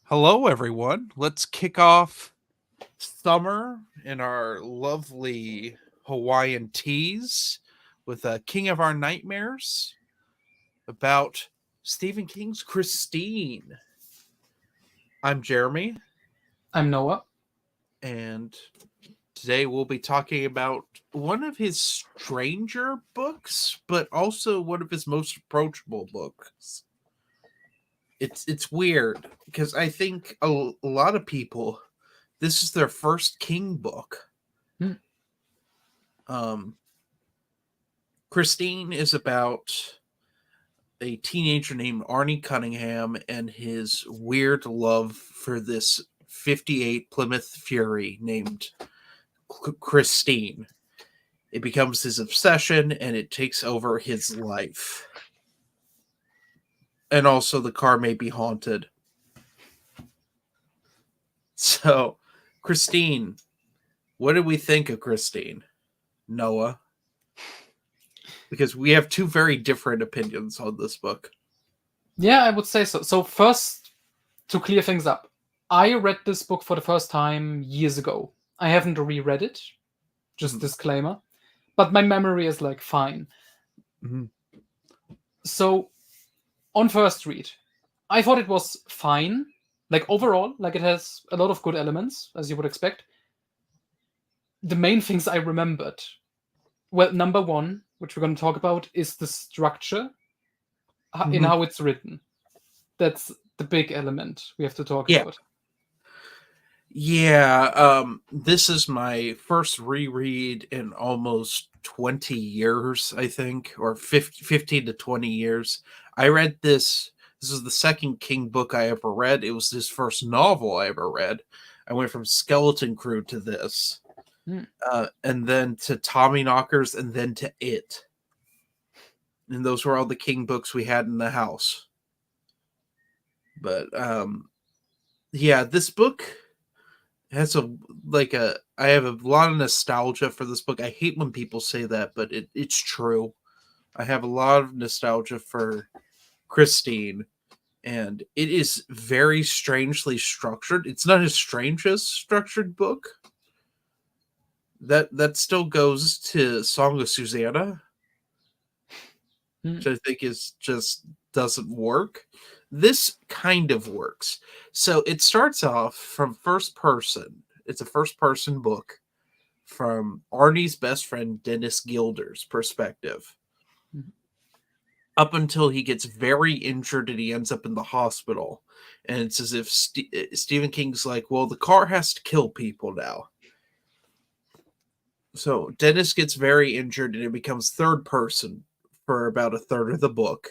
Hello, everyone. Let's kick off summer in our lovely Hawaiian teas with King of Our Nightmares about Stephen King's Christine. I'm Jeremy, I'm Noah. and today we'll be talking about one of his stranger books, but also one of his most approachable books. It's weird because I think a lot of people this is their first King book. Hmm. Um, Christine is about a teenager named Arnie Cunningham and his weird love for this 58 Plymouth Fury named Christine. It becomes his obsession and it takes over his life. And also, the car may be haunted. So, Christine, what did we think of Christine? Noah? Because we have two very different opinions on this book. Yeah, I would say so. So first, to clear things up, I read this book for the first time years ago. I haven't reread it, just Mhm. disclaimer. But my memory is like fine. Mhm. So on first read, I thought it was fine. Like overall, like it has a lot of good elements, as you would expect. The main things I remembered. Well, number one, which we're going to talk about, is the structure in Mhm. how it's written. That's the big element we have to talk Yeah. about. Yeah, this is my first reread in almost 20 years, I think, or 15 to 20 years. I read this is the second King book I ever read. It was his first novel I ever read. I went from Skeleton Crew to this, Hmm. and then to Tommy Knockers, and then to It. And those were all the King books we had in the house. But yeah, this book has a I have a lot of nostalgia for this book. I hate when people say that, but it's true. I have a lot of nostalgia for Christine, and it is very strangely structured. It's not his strangest structured book. That still goes to Song of Susanna, Hmm. which I think is just doesn't work. This kind of works. So it starts off from first person. It's a first person book from Arnie's best friend Dennis Gilder's perspective. Mhm. Up until he gets very injured and he ends up in the hospital. And it's as if Stephen King's like, well, the car has to kill people now. So Dennis gets very injured and it becomes third person for about a third of the book.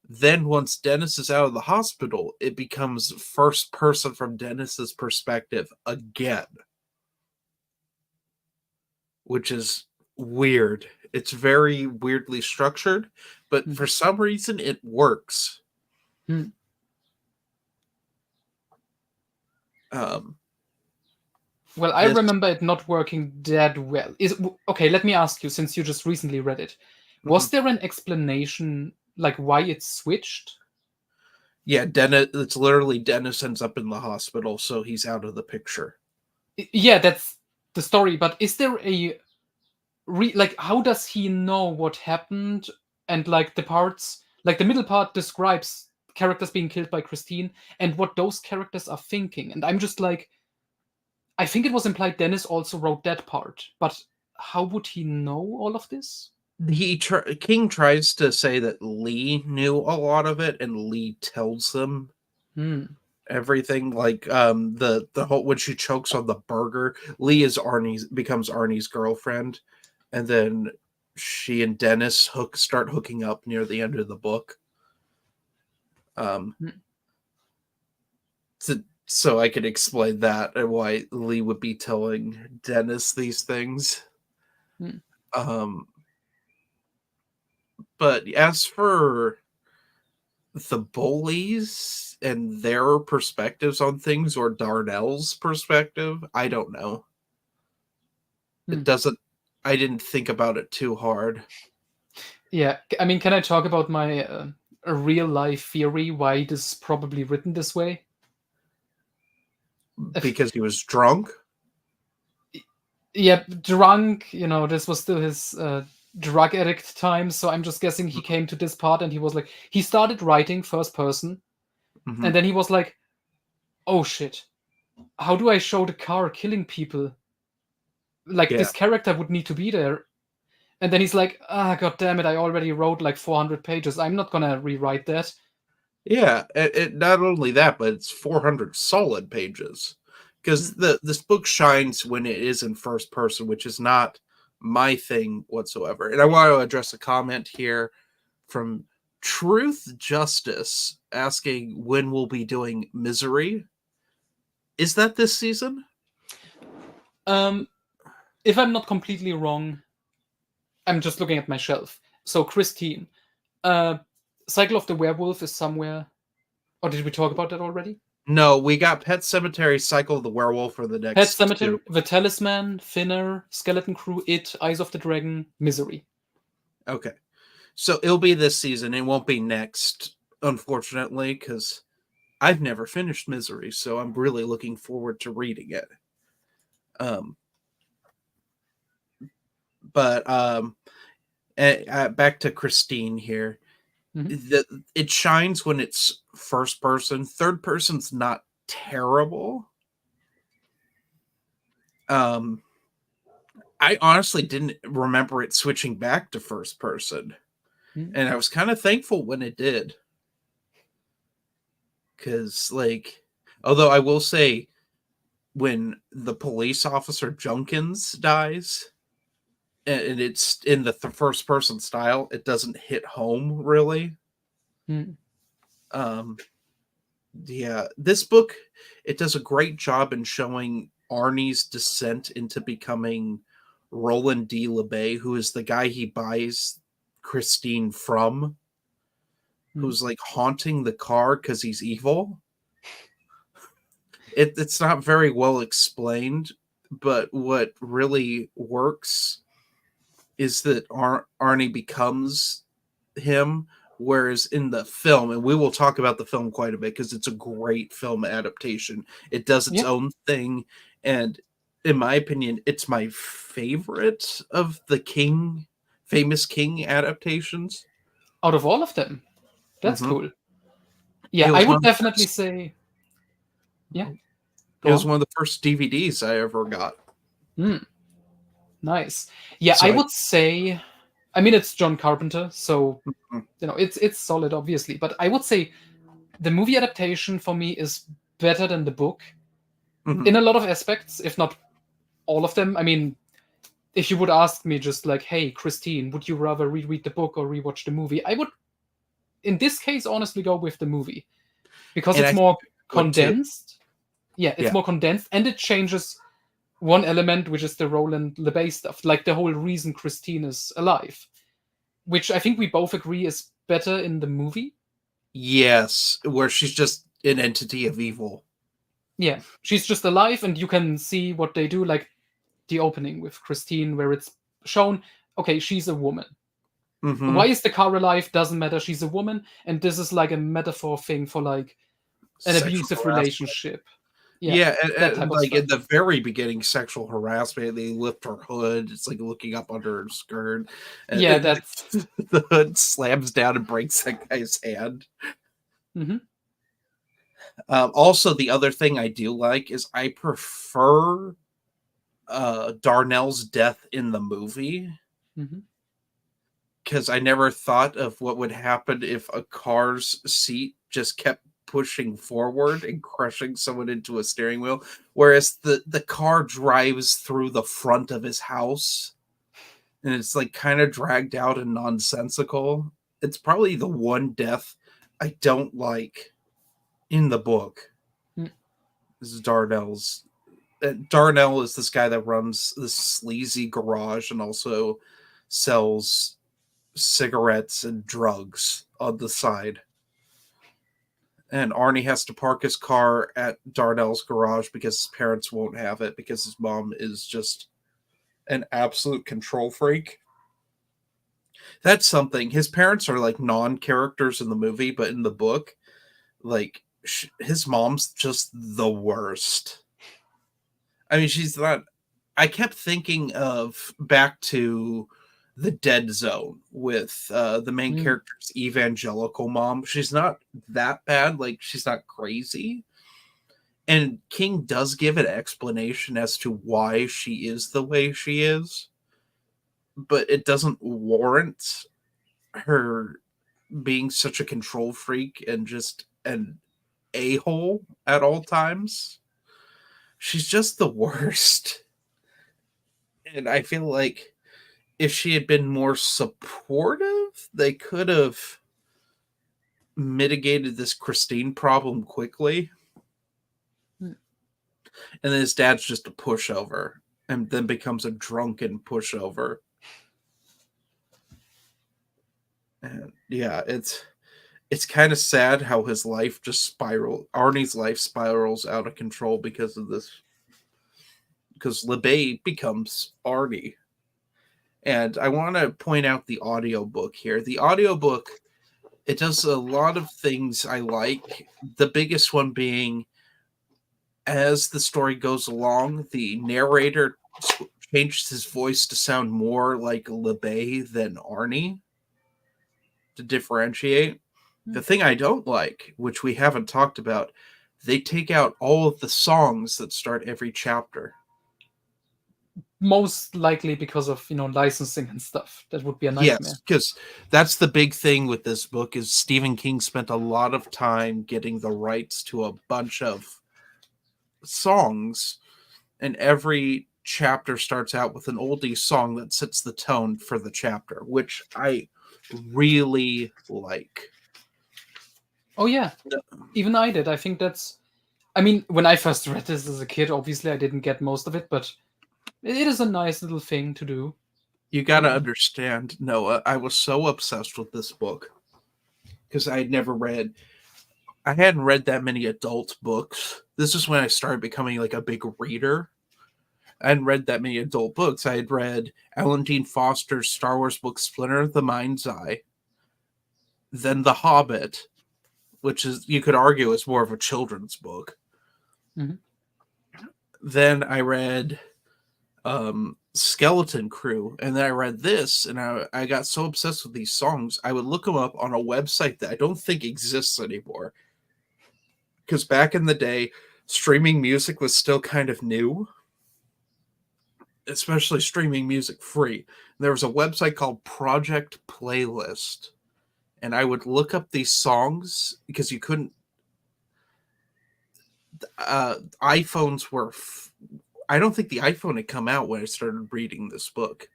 Then once Dennis is out of the hospital, it becomes first person from Dennis's perspective again, which is weird. It's very weirdly structured, but Hmm. for some reason it works. Hmm. Um, Well, I this remember it not working that well. Okay? Let me ask you, since you just recently read it, mhm. was there an explanation like why it switched? Yeah, Dennis. It's literally Dennis ends up in the hospital, so he's out of the picture. Yeah, that's the story. But is there a like how does he know what happened? And like the parts, like the middle part describes characters being killed by Christine and what those characters are thinking. And I'm just like, I think it was implied Dennis also wrote that part, but how would he know all of this? King tries to say that Lee knew a lot of it, and Lee tells them Hmm. everything. Like the whole when she chokes on the burger, Lee is Arnie's becomes Arnie's girlfriend, and then she and Dennis start hooking up near the end of the book. Um, Hmm. so I could explain that and why Lee would be telling Dennis these things. Hmm. Um, but as for the bullies and their perspectives on things, or Darnell's perspective, I don't know. Hmm. It doesn't. I didn't think about it too hard. Yeah, I mean, can I talk about my a real life theory why this is probably written this way? because he was drunk. Yeah, drunk. This was still his drug addict time. So I'm just guessing he came to this part and he was like, he started writing first person, Mhm. and then he was like, "Oh shit, how do I show the car killing people? Like Yeah. this character would need to be there." And then he's like, "Ah, god damn it! I already wrote like 400 pages. I'm not gonna rewrite that." Yeah, not only that, but it's 400 solid pages. Because this book shines when it is in first person, which is not my thing whatsoever. And I want to address a comment here from Truth Justice asking when we'll be doing Misery. Is that this season? If I'm not completely wrong, I'm just looking at my shelf. So Christine, Cycle of the Werewolf is somewhere. Or did we talk about that already? No, we got Pet Cemetery, Cycle of the Werewolf for the next Pet Cemetery, 2. The Talisman, Finner, Skeleton Crew, It, Eyes of the Dragon, Misery. Okay. So it'll be this season. It won't be next, unfortunately, because I've never finished Misery, so I'm really looking forward to reading it. But back to Christine here. It shines when it's first person. Third person's not terrible. I honestly didn't remember it switching back to first person. And I was kind of thankful when it did. Because, although I will say, when the police officer Junkins dies, and it's in the first person style, it doesn't hit home really. Yeah, this book, it does a great job in showing Arnie's descent into becoming Roland D. LeBay, who is the guy he buys Christine from, who's like haunting the car because he's evil. It's not very well explained, but what really works is that Arnie becomes him, whereas in the film, and we will talk about the film quite a bit because it's a great film adaptation. It does its own thing, and in my opinion, it's my favorite of the famous King adaptations. Out of all of them. That's cool. Yeah, It I was would definitely say. Yeah. It was one of the first DVDs I ever got. Nice. Yeah, So I would say, I mean, it's John Carpenter, so Mhm. it's solid, obviously. But I would say the movie adaptation for me is better than the book Mhm. in a lot of aspects, if not all of them. I mean, if you would ask me just like, "Hey, Christine, would you rather reread the book or rewatch the movie?" I would, in this case, honestly go with the movie because And it's I more would too. condensed. Yeah, it's Yeah. more condensed, and it changes one element, which is the Roland LeBay stuff, like the whole reason Christine is alive, which I think we both agree is better in the movie. Yes, where she's just an entity of evil. Yeah, she's just alive, and you can see what they do, like the opening with Christine, where it's shown, okay, she's a woman. Mm-hmm. Why is the car alive? Doesn't matter. She's a woman, and this is like a metaphor thing for like an Sexual abusive harassment. relationship. Yeah, that type and of like in stuff. the very beginning, sexual harassment. They lift her hood. It's like looking up under her skirt. Yeah, And that's the hood slams down and breaks that guy's hand. Also, the other thing I do like is I prefer Darnell's death in the movie because I never thought of what would happen if a car's seat just kept pushing forward and crushing someone into a steering wheel, whereas the car drives through the front of his house and it's like kind of dragged out and nonsensical. It's probably the one death I don't like in the book. This is Darnell's. Darnell is this guy that runs this sleazy garage and also sells cigarettes and drugs on the side. And Arnie has to park his car at Darnell's garage because his parents won't have it because his mom is just an absolute control freak. That's something. His parents are like non-characters in the movie, but in the book, like his mom's just the worst. I mean, she's not. I kept thinking of back to the Dead Zone with the main Mm. character's evangelical mom. She's not that bad. Like, she's not crazy. And King does give an explanation as to why she is the way she is, but it doesn't warrant her being such a control freak and just an a-hole at all times. She's just the worst. And I feel like if she had been more supportive, they could have mitigated this Christine problem quickly. Hmm. And then his dad's just a pushover and then becomes a drunken pushover. And yeah, it's kind of sad how his life just Arnie's life spirals out of control because of this. Because LeBay becomes Arnie. And I want to point out the audiobook here. The audiobook, it does a lot of things I like. The biggest one being, as the story goes along, the narrator changes his voice to sound more like LeBay than Arnie to differentiate. The thing I don't like, which we haven't talked about, they take out all of the songs that start every chapter. Most likely because of licensing and stuff. That would be a nightmare. Yes, because that's the big thing with this book is Stephen King spent a lot of time getting the rights to a bunch of songs, and every chapter starts out with an oldie song that sets the tone for the chapter, which I really like. Oh yeah, even I did. I think that's. I mean, when I first read this as a kid, obviously I didn't get most of it, but it is a nice little thing to do. You gotta understand, Noah, I was so obsessed with this book because I hadn't read that many adult books. This is when I started becoming like a big reader. I hadn't read that many adult books. I had read Alan Dean Foster's Star Wars book Splinter of the Mind's Eye, then The Hobbit, which is, you could argue, is more of a children's book. Mhm. Then I read Skeleton Crew, and then I read this, and I got so obsessed with these songs, I would look them up on a website that I don't think exists anymore. Because back in the day, streaming music was still kind of new, especially streaming music free. There was a website called Project Playlist, and I would look up these songs because you couldn't. iPhones were. I don't think the iPhone had come out when I started reading this book.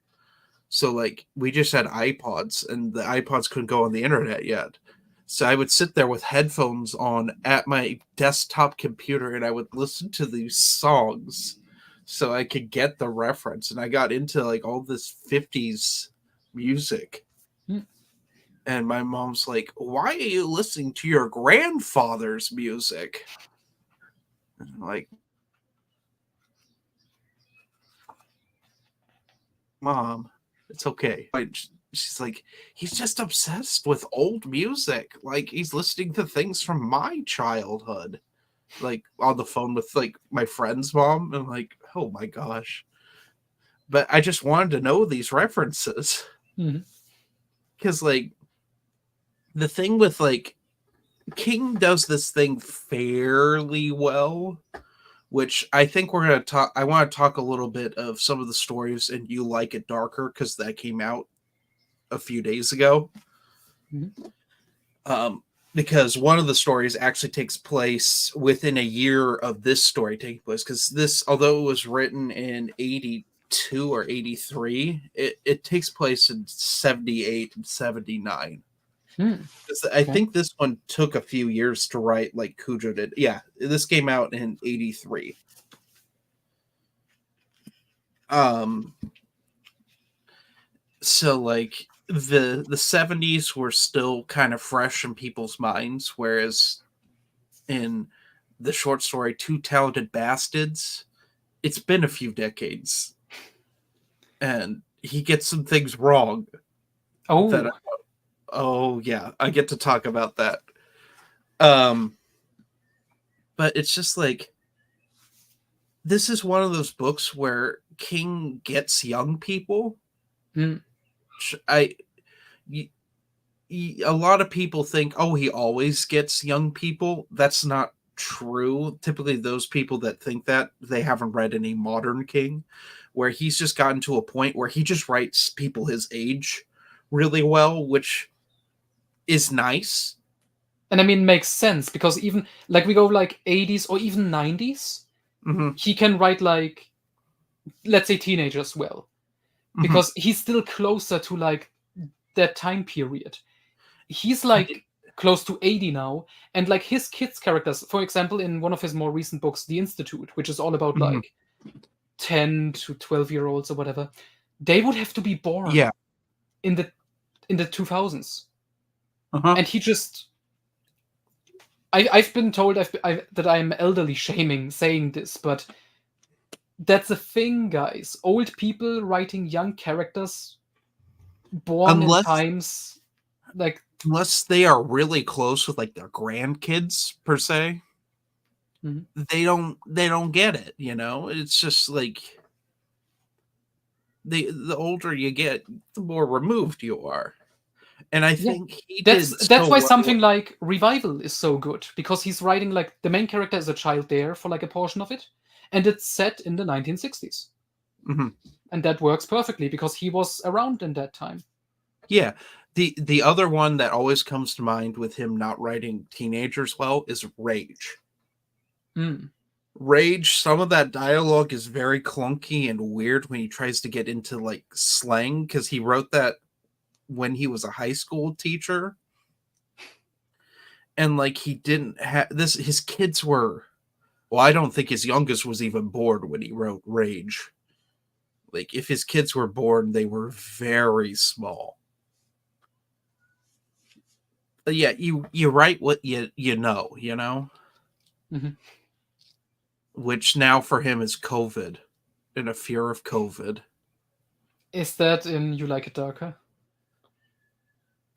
So, like, we just had iPods, and the iPods couldn't go on the internet yet. So I would sit there with headphones on at my desktop computer, and I would listen to these songs so I could get the reference. And I got into like all this 50s music. Hmm. And my mom's like, "Why are you listening to your grandfather's music?" And I'm like, "Mom, it's okay." She's like, "He's just obsessed with old music. Like, he's listening to things from my childhood." Like, on the phone with like my friend's mom. And I'm like, oh my gosh. But I just wanted to know these references. Mhm. Because, like, the thing with like King does this thing fairly well, which I think we're going to talk. I want to talk a little bit of some of the stories in You Like It Darker, because that came out a few days ago. Mhm. Because one of the stories actually takes place within a year of this story taking place. Because this, although it was written in 82 or 83, it takes place in 78 and 79. Hmm. I Okay. think this one took a few years to write, like Cujo did. Yeah, this came out in 83. So like the 70s were still kind of fresh in people's minds, whereas in the short story Two Talented Bastards, it's been a few decades, and he gets some things wrong. Oh. Oh yeah, I get to talk about that. But it's just like this is one of those books where King gets young people. Mm. I a lot of people think, oh, he always gets young people. That's not true. Typically, those people that think that, they haven't read any modern King, where he's just gotten to a point where he just writes people his age really well, which is nice. And I mean, makes sense because even like we go like 80s or even 90s, Mm-hmm, he can write like, let's say, teenagers well, mm-hmm. because he's still closer to like that time period. He's like close to 80 now, and like his kids' characters, for example, in one of his more recent books, The Institute, which is all about Mm-hmm. like 10 to 12-year-olds or whatever, they would have to be born Yeah. in the 2000s. Uh-huh. And he just I've been told that I'm elderly shaming saying this, but that's a thing, guys. Old people writing young characters born in Unless times like unless they are really close with like their grandkids per se, Mhm. they don't get it, you know? It's just like the older you get, the more removed you are. And I Yeah. think he That's did that's so why well. something like Revival is so good, because he's writing like the main character is a child there for like a portion of it, and it's set in the 1960s. Mhm. And that works perfectly because he was around in that time. Yeah. The other one that always comes to mind with him not writing teenagers well is Rage. Mm. Rage, some of that dialogue is very clunky and weird when he tries to get into like slang, because he wrote that when he was a high school teacher. And like he didn't have this, his kids were, well, I don't think his youngest was even born when he wrote Rage. Like if his kids were born, they were very small. But yeah, you write what you know, you know? Mhm. Which now for him is COVID and a fear of COVID. Is that in You Like It Darker?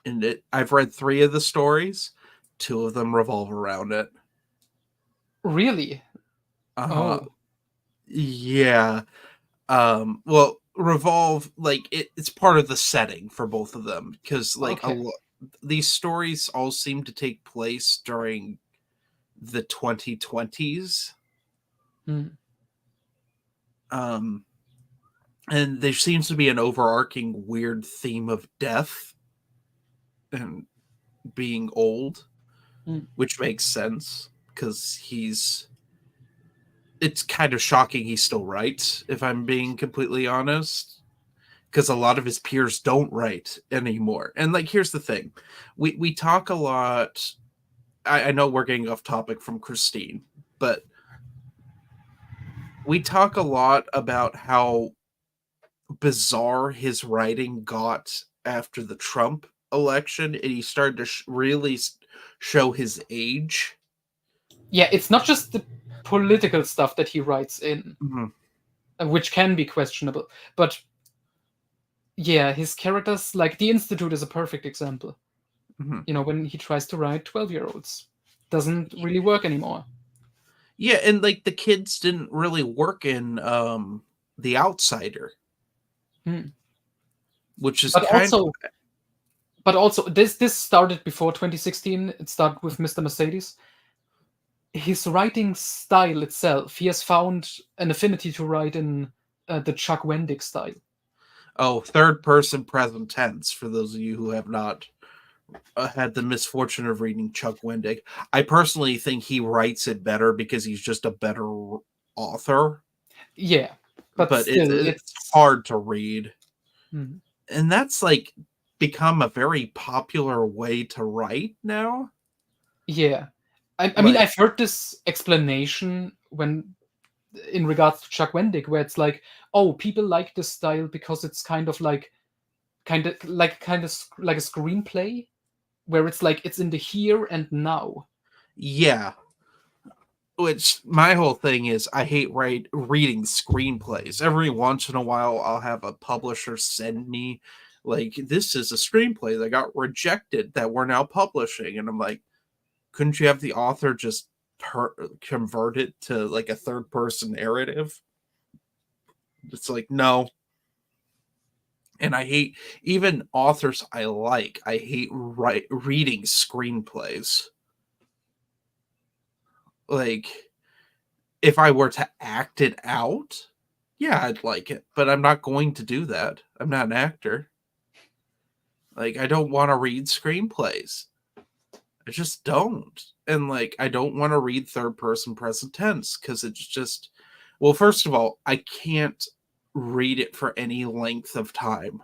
And I've read 3 of the stories. 2 of them revolve around it. Really? Uh Oh, yeah. Well, revolve, like it's part of the setting for both of them, because like okay. these stories all seem to take place during the 2020s. Mm. Um and there seems to be an overarching weird theme of death and being old, Mm. which makes sense because it's kind of shocking he still writes, if I'm being completely honest, because a lot of his peers don't write anymore. And like, here's the thing: we talk a lot. I know we're getting off topic from Christine, but we talk a lot about how bizarre his writing got after the Trump election, and he started to really show his age. Yeah, it's not just the political stuff that he writes in, Mhm, which can be questionable, but yeah, his characters, like The Institute is a perfect example. mhm. You know, when he tries to write 12-year-olds, doesn't really work anymore. Yeah, and like the kids didn't really work in The Outsider, Hmm. which is But kind also, this started before 2016. It started with Mr. Mercedes. His writing style itself, he has found an affinity to write in the Chuck Wendig style. third person present tense for those of you who have not had the misfortune of reading Chuck Wendig. I personally think he writes it better because he's just a better author, Yeah, but but still, it's it's hard to read. hmm. And that's like become a very popular way to write now. Yeah. I mean, Like, I've heard this explanation when in regards to Chuck Wendig, where it's like, oh, people like this style because it's kind of like a screenplay, where it's like it's in the here and now. yeah, which my whole thing is I hate reading screenplays. Every once in a while, I'll have a publisher send me, like, this is a screenplay that got rejected that we're now publishing. And I'm like, couldn't you have the author just convert it to like a third person narrative. It's like, no. And I hate even authors I like. I hate reading screenplays. Like, if I were to act it out, yeah, I'd like it, but I'm not going to do that. I'm not an actor. Like, I don't want to read screenplays. I just don't. And like, I don't want to read third person present tense because it's just, well, first of all, I can't read it for any length of time.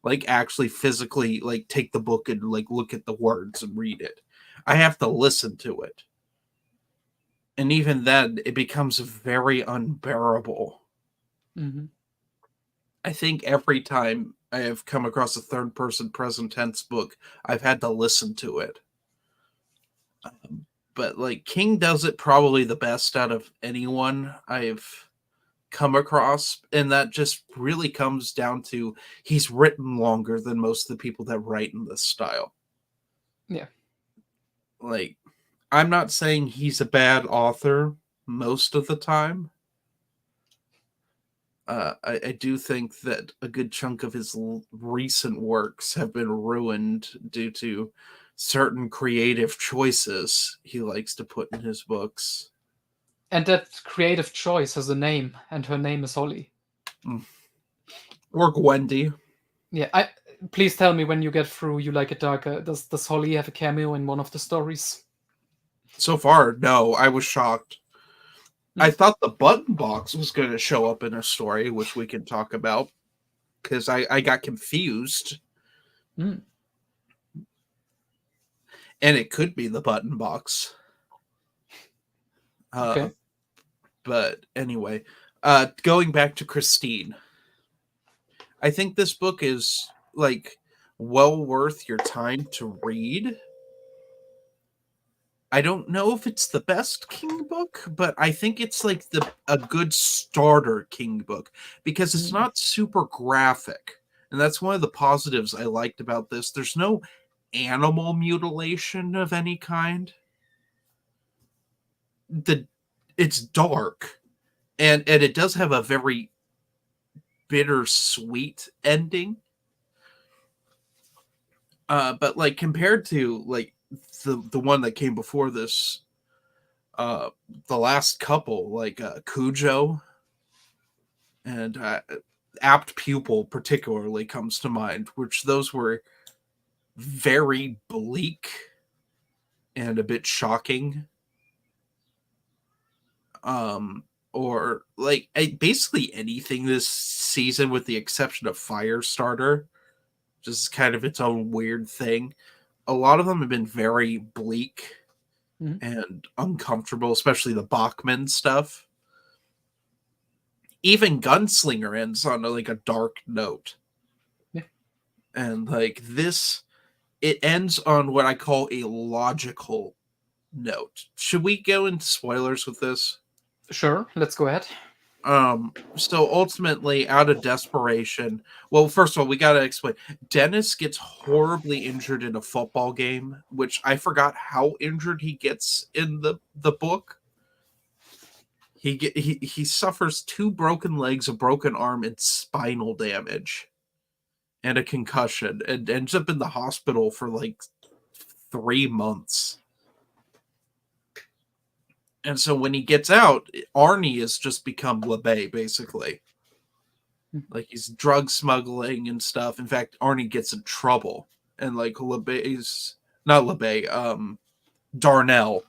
Like, actually physically, like, take the book and like look at the words and read it. I have to listen to it. And even then, it becomes very unbearable. Mm-hmm. I think every time I have come across a third person present tense book, I've had to listen to it. But like King does it probably the best out of anyone I've come across, and that just really comes down to he's written longer than most of the people that write in this style. Yeah. Like, I'm not saying he's a bad author most of the time. I do think that a good chunk of his recent works have been ruined due to certain creative choices he likes to put in his books. And that creative choice has a name, and her name is Holly. Or Gwendy. Yeah, please tell me when you get through You Like It Darker. Does Holly have a cameo in one of the stories? So far, no. I was shocked. I thought the button box was going to show up in a story, which we can talk about, because I got confused. Mm. And it could be the button box. Okay. But anyway, going back to Christine. I think this book is like well worth your time to read. I don't know if it's the best King book, but I think it's like a good starter King book because it's not super graphic. And that's one of the positives I liked about this. There's no animal mutilation of any kind. It's dark, and it does have a very bittersweet ending. But like compared to like the one that came before this, the last couple, like Cujo and Apt Pupil particularly comes to mind, which those were very bleak and a bit shocking. Or like basically anything this season with the exception of Firestarter, just kind of its own weird thing. A lot of them have been very bleak and uncomfortable, especially the Bachman stuff. Even Gunslinger ends on like a dark note. Yeah. And like this, it ends on what I call a logical note. Should we go into spoilers with this? Sure, let's go ahead. So ultimately, out of desperation, well, first of all, we gotta explain. Dennis gets horribly injured in a football game, which I forgot how injured he gets in the book. He suffers 2 broken legs, a broken arm, and spinal damage, and a concussion, and ends up in the hospital for like 3 months. And so when he gets out, Arnie has just become LeBay, basically. Like, he's drug smuggling and stuff. In fact, Arnie gets in trouble. And, like, LeBay's... Not LeBay, Darnell.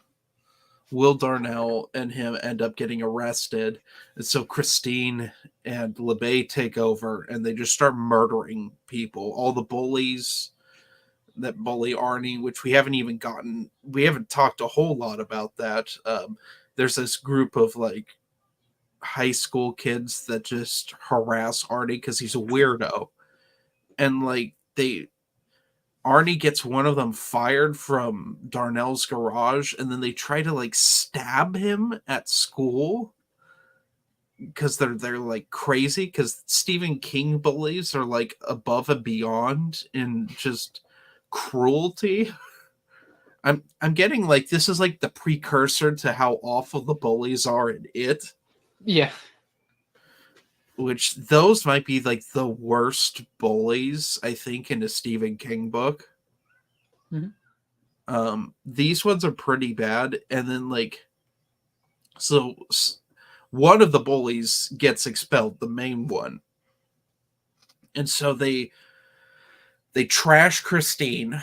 Will Darnell and him end up getting arrested. And so Christine and LeBay take over, and they just start murdering people. All the bullies that bully Arnie, which we haven't talked a whole lot about that. There's this group of like high school kids that just harass Arnie because he's a weirdo, and like Arnie gets one of them fired from Darnell's garage, and then they try to like stab him at school because they're like crazy, because Stephen King bullies are like above and beyond in just cruelty. I'm getting like this is like the precursor to how awful the bullies are in it, Yeah. which those might be like the worst bullies I think in a Stephen King book. Mhm. These ones are pretty bad, and then like so one of the bullies gets expelled, the main one, and so they trash Christine,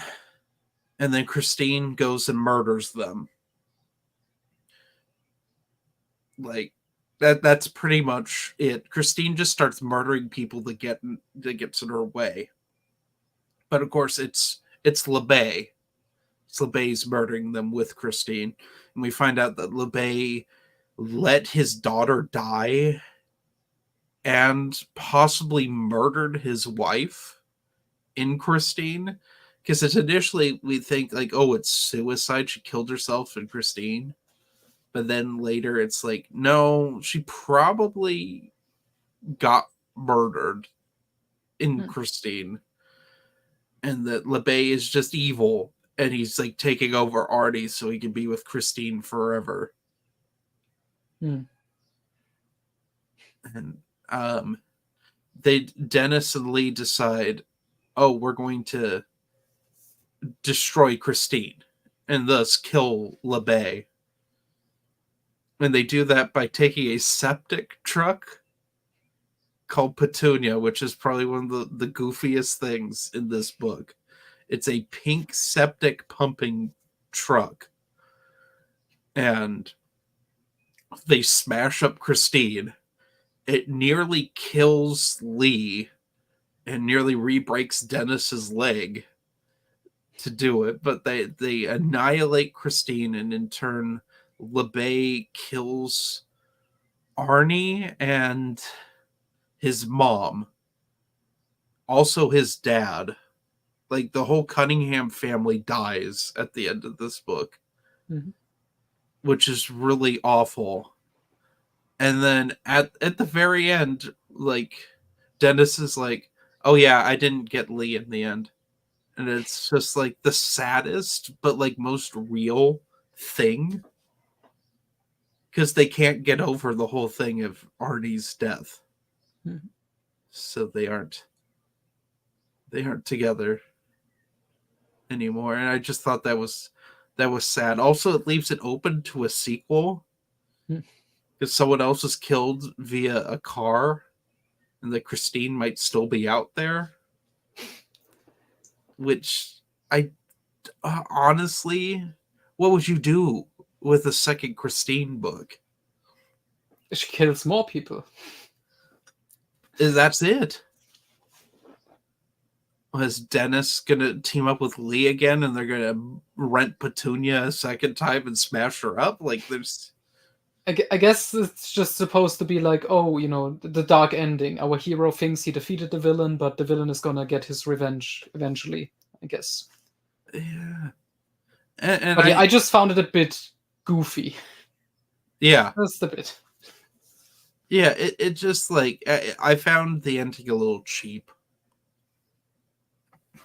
and then Christine goes and murders them. Like that's pretty much it. Christine just starts murdering people that gets in her way. But of course it's LeBay. It's LeBay's murdering them with Christine. And we find out that LeBay let his daughter die and possibly murdered his wife in Christine. Because it's initially we think like, oh, it's suicide. She killed herself in Christine. But then later it's like, no, she probably got murdered in Hmm. Christine. And that LeBay is just evil and he's like taking over Artie so he can be with Christine forever. Hmm. And Dennis and Lee decide, oh, we're going to destroy Christine and thus kill LeBay. And they do that by taking a septic truck called Petunia, which is probably one of the goofiest things in this book. It's a pink septic pumping truck. And they smash up Christine. It nearly kills Lee and nearly re-breaks Dennis's leg to do it, but they annihilate Christine, and in turn LeBay kills Arnie and his mom, also his dad. Like the whole Cunningham family dies at the end of this book, Mhm. which is really awful. And then at the very end, like Dennis is like, "Oh yeah, I didn't get Lee in the end," and it's just like the saddest but like most real thing because they can't get over the whole thing of Arnie's death, Mhm. so they aren't together anymore. And I just thought that was sad. Also, it leaves it open to a sequel Hmm. because someone else was killed via a car, and that Christine might still be out there. Which I honestly, what would you do with a second Christine book? She kills more people. That's it. Is Dennis gonna team up with Lee again, and they're gonna rent Petunia a second time and smash her up? Like, there's I guess it's just supposed to be like, oh, the dark ending. Our hero thinks he defeated the villain, but the villain is gonna get his revenge eventually, I guess. yeah, and But yeah, I just found it a bit goofy. yeah, Just a bit. yeah. It just like I found the ending a little cheap.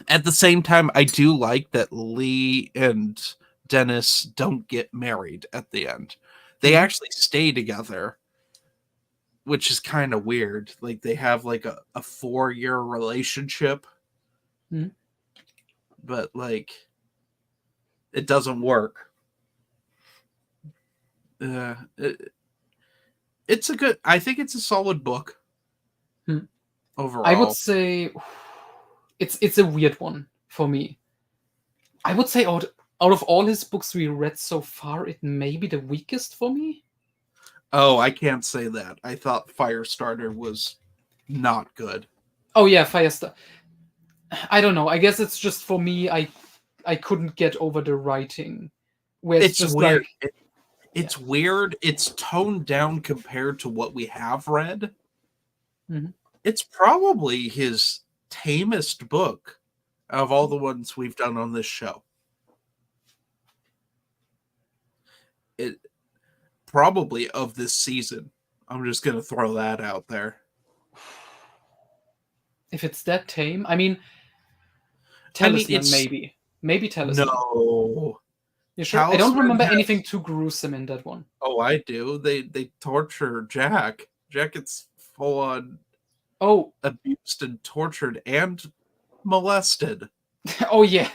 At the same time, I do like that Lee and Dennis don't get married at the end. They Mhm. actually stay together, which is kind of weird. Like they have like a 4-year relationship, Mhm. but like it doesn't work. Uh, it, it's a good. I think it's a solid book Mhm. I would overall. say it's a weird one for me. I would say out of all his books we read so far, it may be the weakest for me. Oh, I can't say that. I thought Firestarter was not good. Oh yeah, Firestar. I don't know. I guess it's just for me. I couldn't get over the writing, where it's It's just weird. like, yeah. It's weird. It's toned down compared to what we have read. Mhm. It's probably his tamest book of all the ones we've done on this show. It probably of this season. I'm just gonna throw that out there. If it's that tame, I mean, I mean, Talisman it's maybe, maybe Talisman. no. You sure? I don't remember has, anything too gruesome in that one. oh, I do. They torture Jack. Jack gets full on Oh, abused and tortured and molested oh yeah.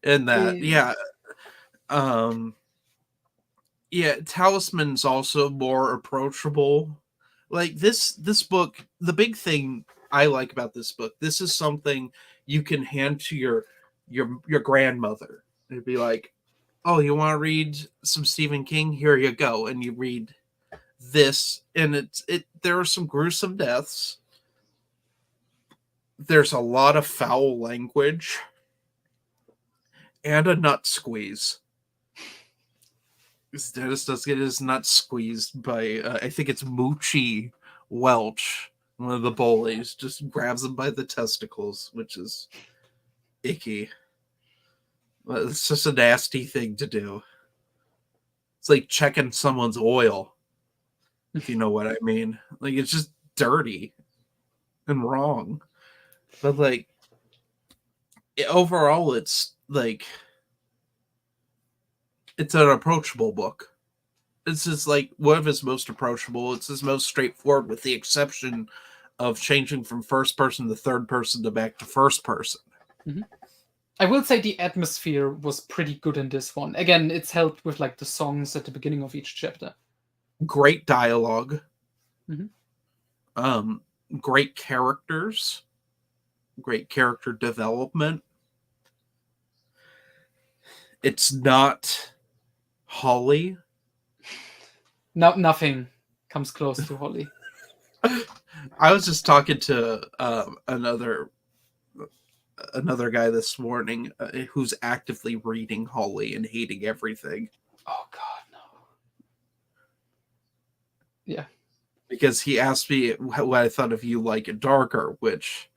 in that. Eh, Um yeah, Talisman's also more approachable. Like this book, the big thing I like about this book, this is something you can hand to your grandmother. It'd be like, "Oh, you want to read some Stephen King? Here you go." And you read this, and there are some gruesome deaths. There's a lot of foul language and a nut squeeze. Dennis does get his nuts squeezed by, I think it's Moochie Welch, one of the bullies, just grabs him by the testicles, which is icky. It's just a nasty thing to do. It's like checking someone's oil, if you know what I mean. Like, it's just dirty and wrong. But, like, overall, it's like, it's an approachable book. This is like one of his most approachable. It's his most straightforward, with the exception of changing from first person to third person to back to first person. mhm. I will say the atmosphere was pretty good in this one. Again, it's helped with like the songs at the beginning of each chapter. Great dialogue. Mhm. Um, great characters. Great character development. It's not Holly. No, nothing comes close to Holly. I was just talking to another guy this morning who's actively reading Holly and hating everything. Oh God, no. Yeah. Because he asked me what I thought of You Like It Darker, which,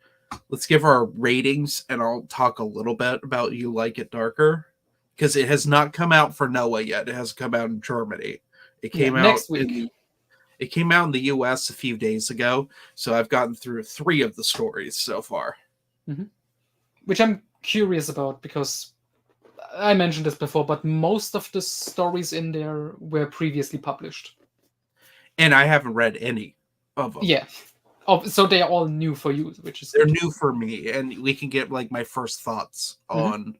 let's give our ratings, and I'll talk a little bit about You Like It Darker, because it has not come out for Noah yet. It has come out in Germany. It Yeah, came out next week. it came out in the US a few days ago, so I've gotten through 3 of the stories so far. Which I'm curious about because I mentioned this before, but most of the stories in there were previously published. And I haven't read any of them. Yeah. Oh, so they are all new for you, which is They're good. new for me, and we can get like my first thoughts Mhm.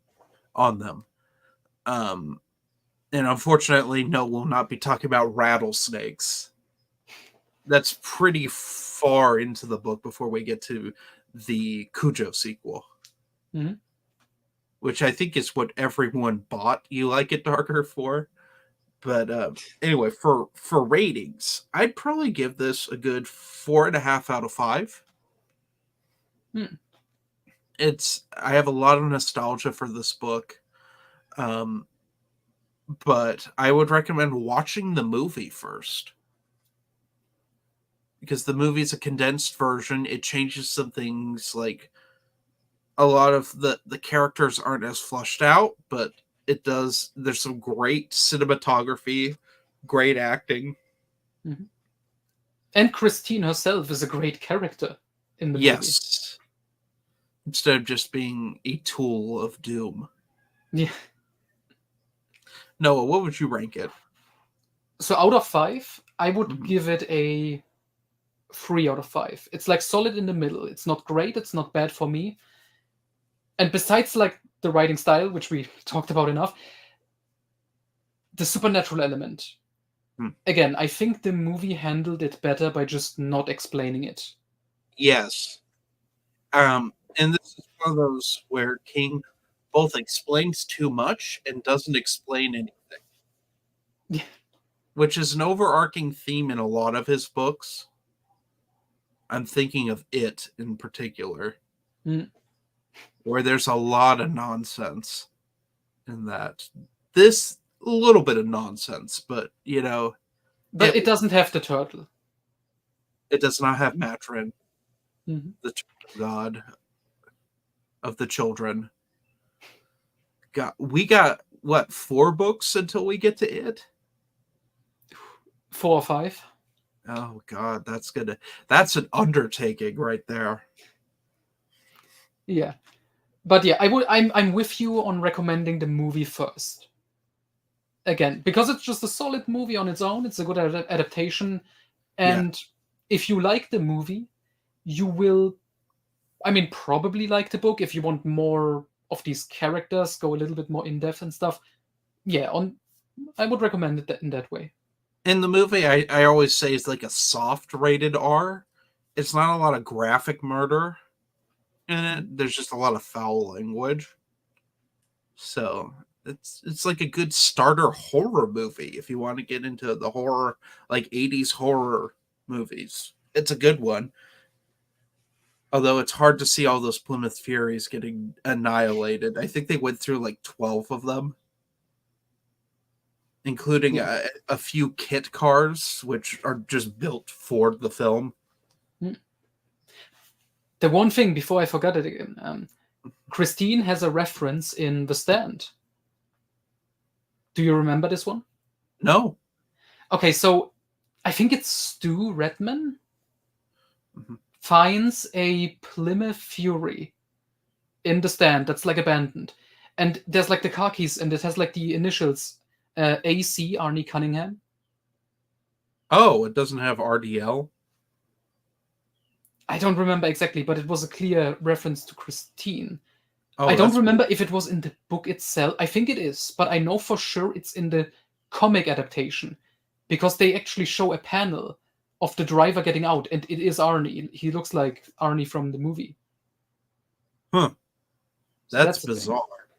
on them. And unfortunately, no, we'll not be talking about rattlesnakes. That's pretty far into the book before we get to the Cujo sequel, Mhm. which I think is what everyone bought You Like It Darker for. But anyway, for ratings, I'd probably give this a good 4.5 out of 5. Hmm. I have a lot of nostalgia for this book. But I would recommend watching the movie first, because the movie's a condensed version. It changes some things, like a lot of the characters aren't as flushed out, but it does. There's some great cinematography, great acting. Mhm. And Christine herself is a great character in the movie. Yes, instead of just being a tool of doom. Yeah. Noah, what would you rank it? So out of 5, I would Mhm. give it a 3 out of 5. It's like solid in the middle. It's not great. It's not bad for me. And besides like the writing style, which we talked about enough, the supernatural element. Hmm. Again, I think the movie handled it better by just not explaining it. Yes. And this is one of those where King both explains too much and doesn't explain anything, Yeah. which is an overarching theme in a lot of his books. I'm thinking of It in particular, Mm. where there's a lot of nonsense in that. This, a little bit of nonsense, but But it it doesn't have the turtle. it does not have Matrin, Mhm. the god of the children. We got what, 4 books until we get to It? 4 or 5. Oh god, that's an undertaking right there. Yeah. But yeah, I'm with you on recommending the movie first. again, because it's just a solid movie on its own, it's a good adaptation. Yeah. And if you like the movie, you will, I mean, probably like the book. If you want more of these characters, go a little bit more in depth and stuff. Yeah, I would recommend it in that way. In the movie, I always say it's like a soft rated R. It's not a lot of graphic murder in it. There's just a lot of foul language. So it's like a good starter horror movie if you want to get into the horror, like 80s horror movies. It's a good one. Although it's hard to see all those Plymouth Furies getting annihilated. I think they went through like 12 of them, including Yeah. a few kit cars, which are just built for the film. The one thing before I forgot it again, Christine has a reference in The Stand. Do you remember this one? No. Okay, so I think it's Stu Redman Mhm. finds a Plymouth Fury in The Stand that's like abandoned, and there's like the car keys, and it has like the initials AC, Arnie Cunningham. Oh, it doesn't have RDL? I don't remember exactly, but it was a clear reference to Christine. Oh, I don't that's remember weird. if it was in the book itself. I think it is, but I know for sure it's in the comic adaptation because they actually show a panel of the driver getting out, and it is Arnie. He looks like Arnie from the movie. Huh. So That's that's the thing. bizarre.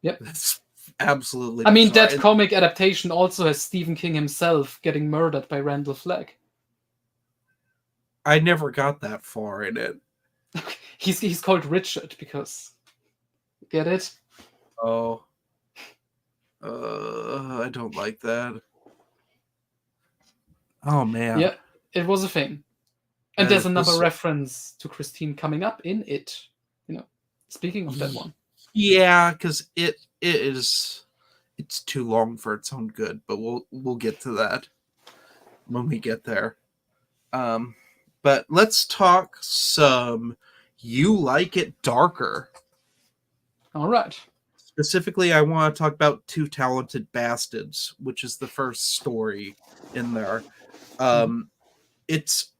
Yep. That's absolutely I mean, bizarre. that comic adaptation also has Stephen King himself getting murdered by Randall Flagg. I never got that far in it. He's called Richard because, get it? Oh. I don't like that. Oh man. Yeah, it was a thing. And there's another reference to Christine coming up in it. You know, speaking of that one. Yeah, because it's too long for its own good, but we'll get to that when we get there. But let's talk some You Like It Darker. All right. Specifically, I want to talk about Two Talented Bastards, which is the first story in there. It's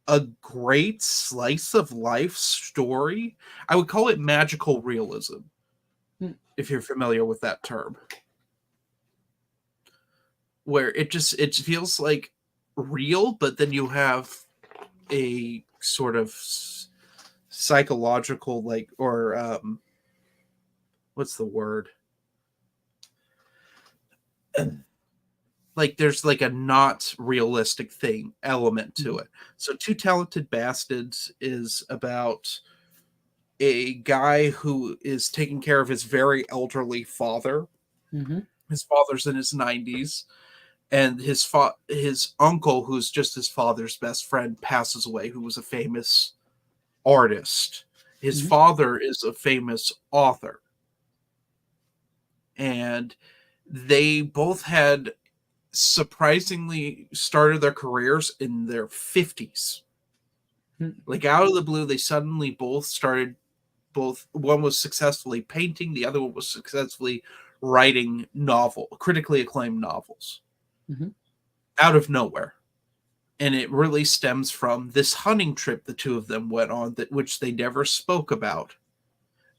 a great slice of life story. I would call it magical realism, if you're familiar with that term. Where it feels like real, but then you have a sort of psychological, like, or what's the word? Like there's like a not realistic thing element to it. So Two Talented Bastards is about a guy who is taking care of his very elderly father. His father's in his 90s, and his uncle, who's just his father's best friend, passes away, who was a famous artist. His father is a famous author. And they both had surprisingly started their careers in their 50s. Like out of the blue, they suddenly one was successfully painting, the other one was successfully writing critically acclaimed novels. Out of nowhere. And it really stems from this hunting trip the two of them went on, which they never spoke about.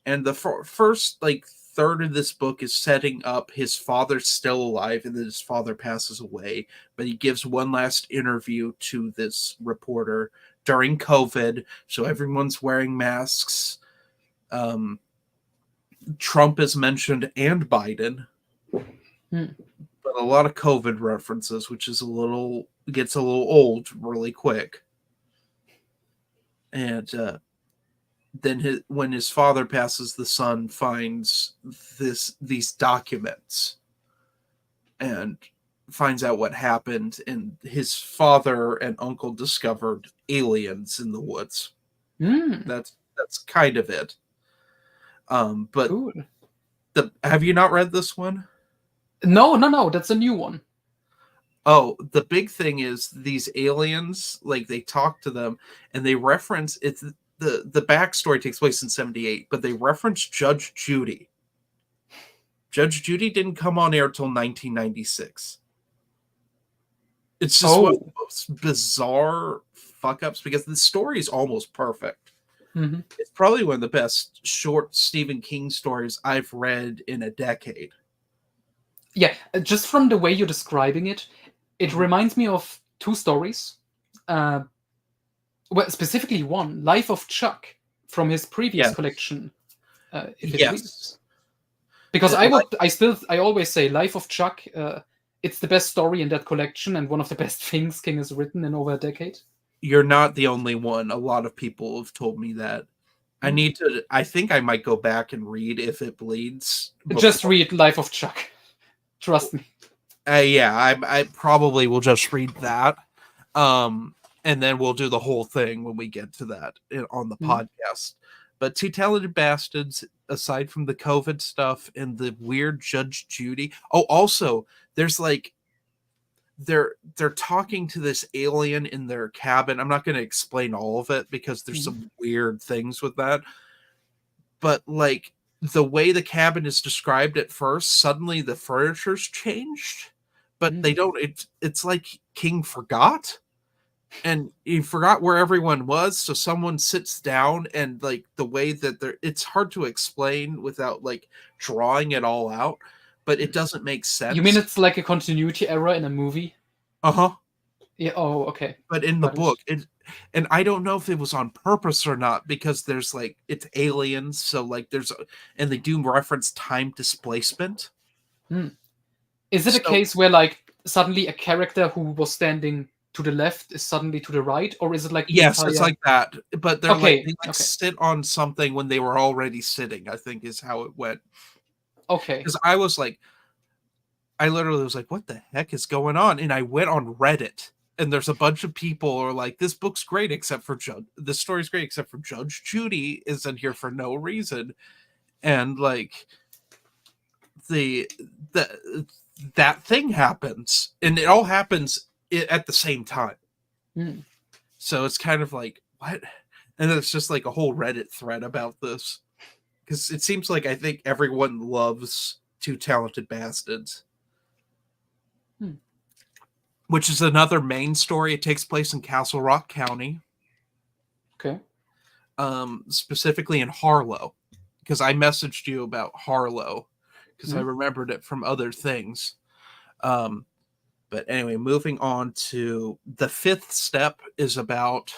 And the first like third of this book is setting up his father's still alive, and then his father passes away, but he gives one last interview to this reporter during COVID, so everyone's wearing masks. Trump is mentioned and Biden, but a lot of COVID references, which is gets a little old really quick. And then when his father passes, the son finds these documents and finds out what happened, and his father and uncle discovered aliens in the woods. That's kind of it. But have you not read this one? No, that's a new one. Oh, the big thing is these aliens, like they talk to them and they reference it's the backstory takes place in 78, but they reference Judge Judy. Judge Judy didn't come on air till 1996. It's just one of the most bizarre fuck ups because the story is almost perfect. Mhm. It's probably one of the best short Stephen King stories I've read in a decade. Yeah, just from the way you're describing it, it Mhm. reminds me of two stories. Well, specifically one, Life of Chuck, from his previous Yeah. collection, if it Yes. reads. Because Like, I always say Life of Chuck, it's the best story in that collection and one of the best things King has written in over a decade. you're not the only one. A lot of people have told me that. I think I might go back and read If It Bleeds Just before. read Life of Chuck. Trust me. Yeah, I probably will just read that. And then we'll do the whole thing when we get to that on the Mhm. podcast. But Two Talented Bastards, aside from the COVID stuff and the weird Judge Judy. Oh, also, there's like they're talking to this alien in their cabin. I'm not going to explain all of it because there's Mhm. some weird things with that. But like the way the cabin is described at first, suddenly the furniture's changed, but they Mhm. don't. It's like King forgot, and he forgot where everyone was. So someone sits down, and like the way that it's hard to explain without like drawing it all out, but it doesn't make You mean sense. it's like a continuity error in a movie? Uh huh. Yeah. Oh, okay. But in the Got it. book, and I don't know if it was on purpose or not because there's like it's aliens, so like and they do reference time displacement. Hmm. Is it a So case where like suddenly a character who was standing to the left is suddenly to the right, or is it like the yes, it's entire? like that. But Okay. they like Okay. sit on something when they were already sitting, I think is how it went. Okay. Because I literally was like, what the heck is going on? And I went on Reddit and there's a bunch of people who are like, this book's great except for this story's great except for Judge Judy isn't here for no reason. And like the the that thing happens and it all happens at the same time. Hmm. So it's kind of like, what? And it's just like a whole Reddit thread about this. Because it seems like I think everyone loves Two Talented Bastards, Hmm. which is another main story. It takes place in Castle Rock County, Okay. specifically in Harlow. Because I messaged you about Harlow because I Hmm. remembered it from other things. Um, but anyway, moving on to the fifth step is about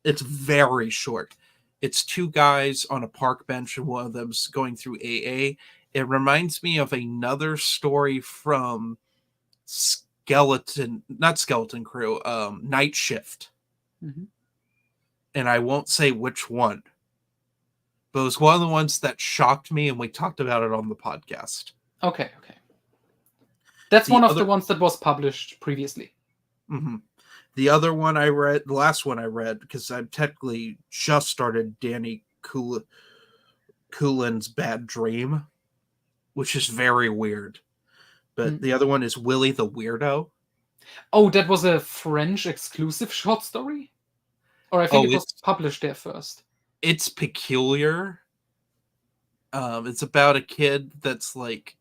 it's very short. It's two guys on a park bench and one of them's going through AA. It reminds me of another story from not Skeleton Crew, Night Shift. Hmm. And I won't say which one, but it was one of the ones that shocked me, and we talked about it on the podcast. Okay. Okay. That's The one of other, the ones that was published previously. mhm. The other one I read, the last one I read, because I've technically just started Danny Coolin's Bad Dream, which is very weird. But Hmm. the other one is Willie the Weirdo. Oh, that was a French exclusive short story? Or I think Oh, it was published there first. it's peculiar. It's about a kid that's like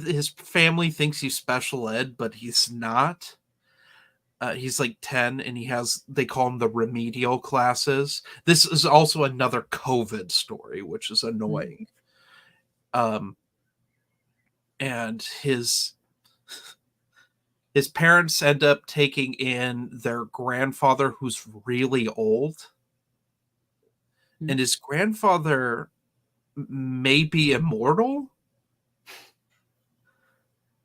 his family thinks he's special ed, but he's not. He's like 10 and they call him the remedial classes. This is also another COVID story, which is Hmm. annoying. Um, and his parents end up taking in their grandfather who's really old. Hmm. And his grandfather may be immortal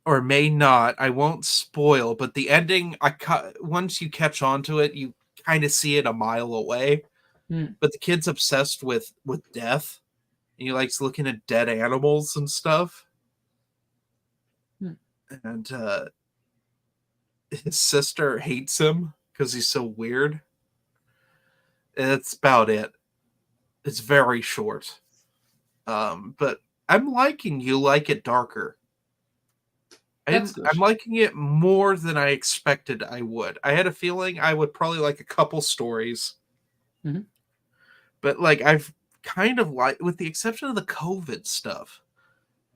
or may not. I won't spoil, but the ending, once you catch on to it, you kind of see it a mile away. Hmm. But the kid's obsessed with death. And he likes looking at dead animals and stuff. Hmm. And his sister hates him because he's so weird. And that's about it. It's very short. But I'm liking You Like It Darker. That's good. I'm liking it more than I expected I would. I had a feeling I would probably like a couple stories, Hmm. but like I've kind of like, with the exception of the COVID stuff,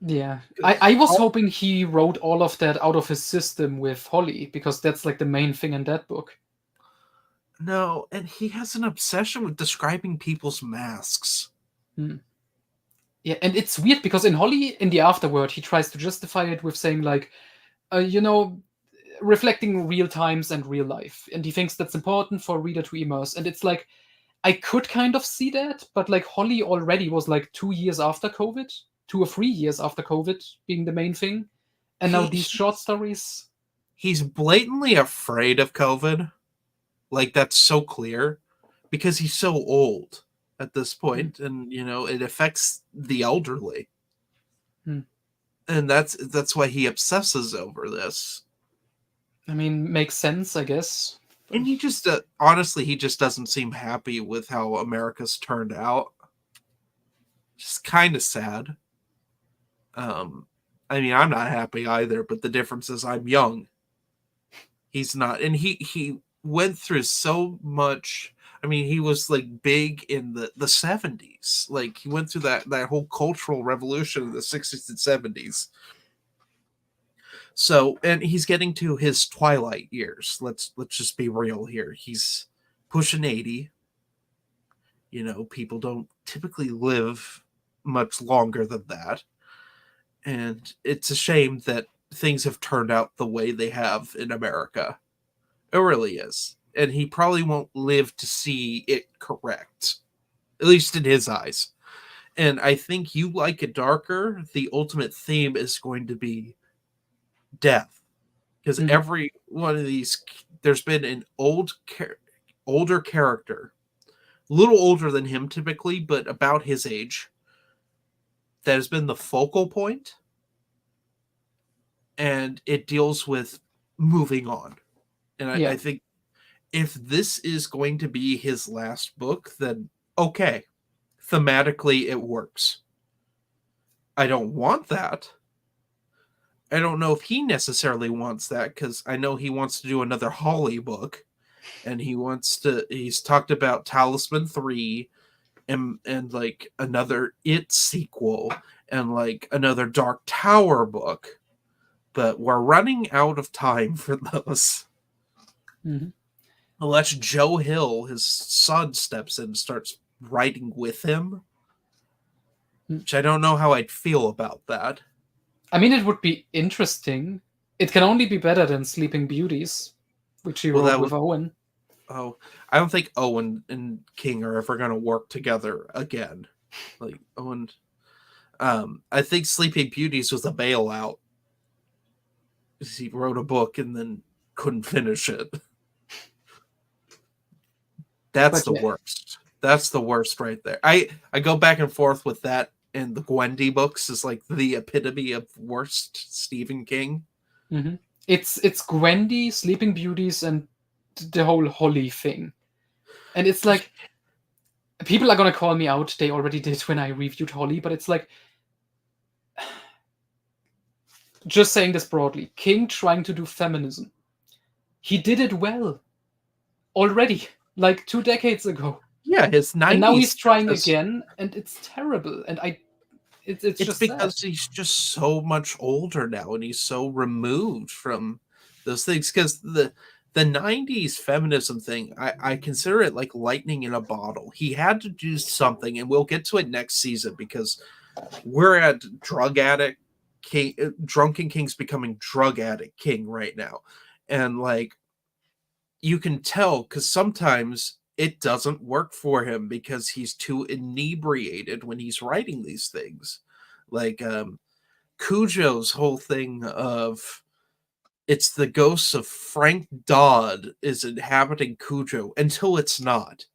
Yeah, I was hoping he wrote all of that out of his system with Holly, because that's like the main thing in that book. No, and he has an obsession with describing people's masks. Yeah, and it's weird because in Holly, in the afterword, he tries to justify it with saying like, you know, reflecting real times and real life, and he thinks that's important for a reader to immerse. And it's like, I could kind of see that, but like Holly already was like 2 years after COVID, 2 or 3 years after COVID being the main thing, and now these short stories. He's blatantly afraid of COVID. Like, that's so clear because he's so old at this point, and it affects the elderly. And that's why he obsesses over this. I mean, makes sense, I guess. And he just honestly, he just doesn't seem happy with how America's turned out. Just kind of sad. I mean, I'm not happy either, but the difference is I'm young. He's not, and he went through so much. I mean, he was like big in the 70s. Like, he went through that whole cultural revolution in the 60s and 70s. So, and he's getting to his twilight years. Let's just be real here. He's pushing 80. People don't typically live much longer than that. And it's a shame that things have turned out the way they have in America. It really is. And he probably won't live to see it correct, at least in his eyes. And I think You Like It Darker, the ultimate theme is going to be death. Because every one of these, there's been an older character, a little older than him typically, but about his age, that has been the focal point, and it deals with moving on. And I think if this is going to be his last book, then okay, thematically it works. I don't want that. I don't know if he necessarily wants that, because I know he wants to do another Holly book, and he's talked about Talisman 3 and like another It sequel and like another Dark Tower book, but we're running out of time for those. Unless Joe Hill, his son, steps in and starts writing with him, which I don't know how I'd feel about that. I mean, it would be interesting. It can only be better than Sleeping Beauties, which he wrote with Owen. Oh, I don't think Owen and King are ever going to work together again. Like, Owen, I think Sleeping Beauties was a bailout. He wrote a book and then couldn't finish it. That's the worst. That's the worst right there. I go back and forth with that, and the Gwendy books is like the epitome of worst Stephen King. It's Gwendy, Sleeping Beauties, and the whole Holly thing. And it's like, people are gonna call me out. They already did when I reviewed Holly, but it's like, just saying this broadly, King trying to do feminism. He did it well already, like 2 decades ago. Yeah, his 90s. And now he's trying again, and it's terrible. And it's just because sad. He's just so much older now, and he's so removed from those things. Because the 90s feminism thing, I consider it like lightning in a bottle. He had to do something, and we'll get to it next season, because we're at Drunken King's becoming drug addict King right now. And like, you can tell, because sometimes it doesn't work for him because he's too inebriated when he's writing these things. Like, Cujo's whole thing of it's the ghosts of Frank Dodd is inhabiting Cujo, until it's not.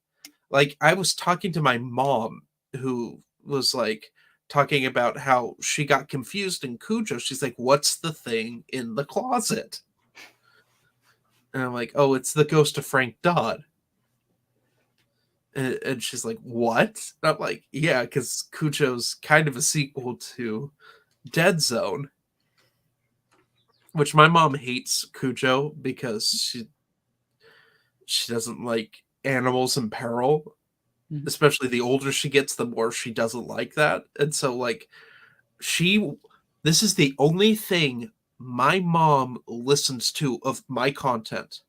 Like, I was talking to my mom, who was like talking about how she got confused in Cujo. She's like, what's the thing in the closet? And I'm like, oh, it's the ghost of Frank Dodd. And she's like, what? And I'm like, yeah, because Cujo's kind of a sequel to Dead Zone. Which my mom hates Cujo because she doesn't like animals in peril. Especially the older she gets, the more she doesn't like that. And so, like, she This is the only thing my mom listens to of my content.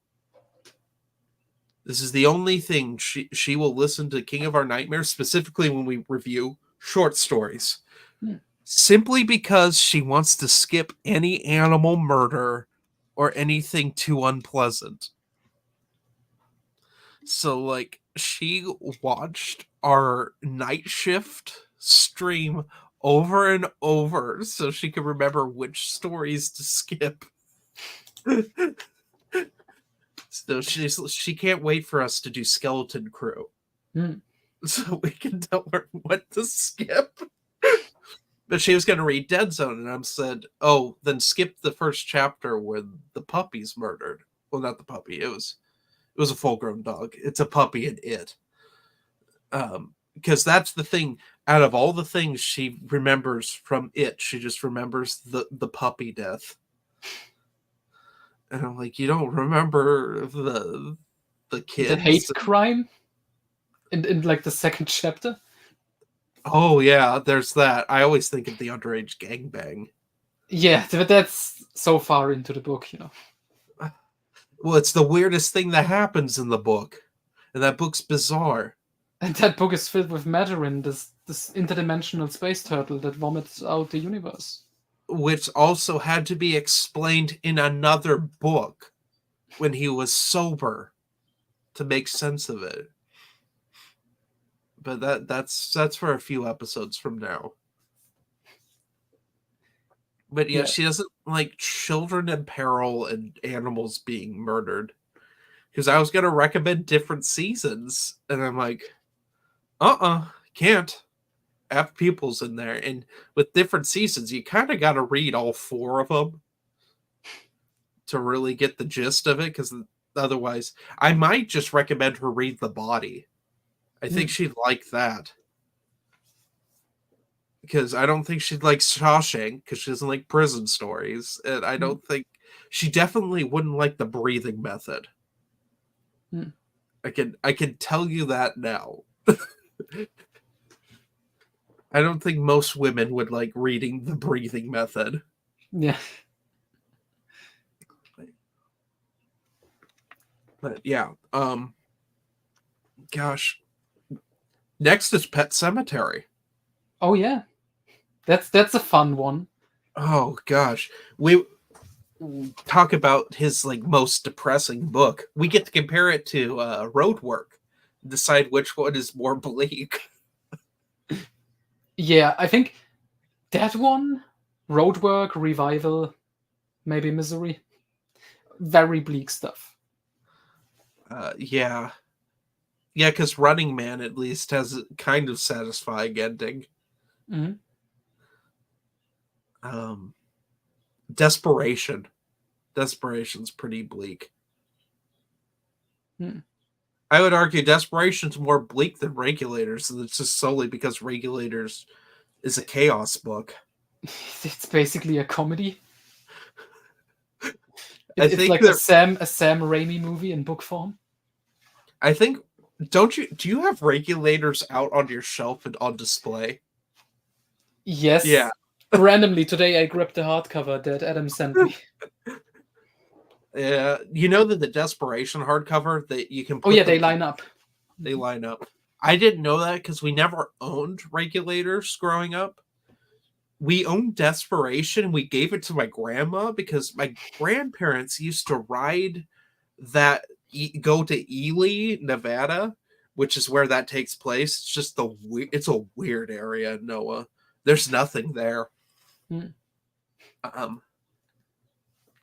This is the only thing she will listen to King of Our Nightmares, specifically when we review short stories. Simply because she wants to skip any animal murder or anything too unpleasant. So, like, she watched our night shift stream over and over so she could remember which stories to skip. So she can't wait for us to do Skeleton Crew. So we can tell her what to skip. But she was going to read Dead Zone, and I said, "Oh, then skip the first chapter when the puppy's murdered." Well, not the puppy. It was a full-grown dog. It's a puppy and it. Because that's the thing. Out of all the things she remembers from it, she just remembers the puppy death. And I'm like, you don't remember the kids? The hate crime in like the second chapter. Oh yeah, there's that. I always think of the underage gangbang. Yeah, but that's so far into the book, you know. Well, it's the weirdest thing that happens in the book, and that book's bizarre. And that book is filled with Madarin, this interdimensional space turtle that vomits out the universe. Which also had to be explained in another book when he was sober to make sense of it. But that's for a few episodes from now. But yeah, she doesn't like children in peril and animals being murdered. Because I was gonna recommend different seasons, and I'm like, can't. Have pupils in there, and with different seasons, you kind of got to read all 4 of them to really get the gist of it. Because otherwise, I might just recommend her read The Body. I think she'd like that. Because I don't think she'd like Shawshank, because she doesn't like prison stories, and I don't think she definitely wouldn't like The Breathing Method. I can tell you that now. I don't think most women would like reading The Breathing Method. Yeah. But yeah, gosh. Next is Pet Sematary. Oh yeah. That's a fun one. Oh gosh. We talk about his like most depressing book. We get to compare it to Roadwork. Decide which one is more bleak. Yeah, I think that one, Roadwork, Revival, maybe Misery. Very bleak stuff. Yeah. Yeah, because Running Man at least has a kind of satisfying ending. Desperation. Desperation's pretty bleak. I would argue Desperation's more bleak than Regulators, and it's just solely because Regulators is a chaos book. It's basically a comedy. I It's think like a Sam Raimi movie in book form. I think do you have Regulators out on your shelf and on display? Yes. Yeah. Randomly today I grabbed the hardcover that Adam sent me. Yeah, you know that the Desperation hardcover that you can. Oh yeah, they line up. They line up. I didn't know that because we never owned Regulators growing up. We owned Desperation. We gave it to my grandma because my grandparents used to ride that go to Ely, Nevada, which is where that takes place. It's just it's a weird area, Noah. There's nothing there.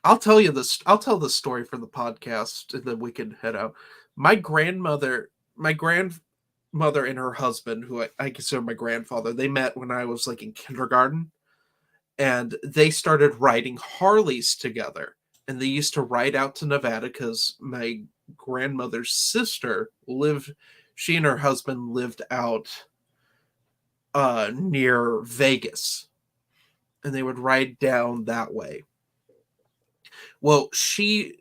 I'll tell you this. I'll tell the story for the podcast, and then we can head out. My grandmother and her husband, who I consider my grandfather, they met when I was like in kindergarten, and they started riding Harleys together. And they used to ride out to Nevada because my grandmother's sister she and her husband lived out near Vegas, and they would ride down that way. Well, she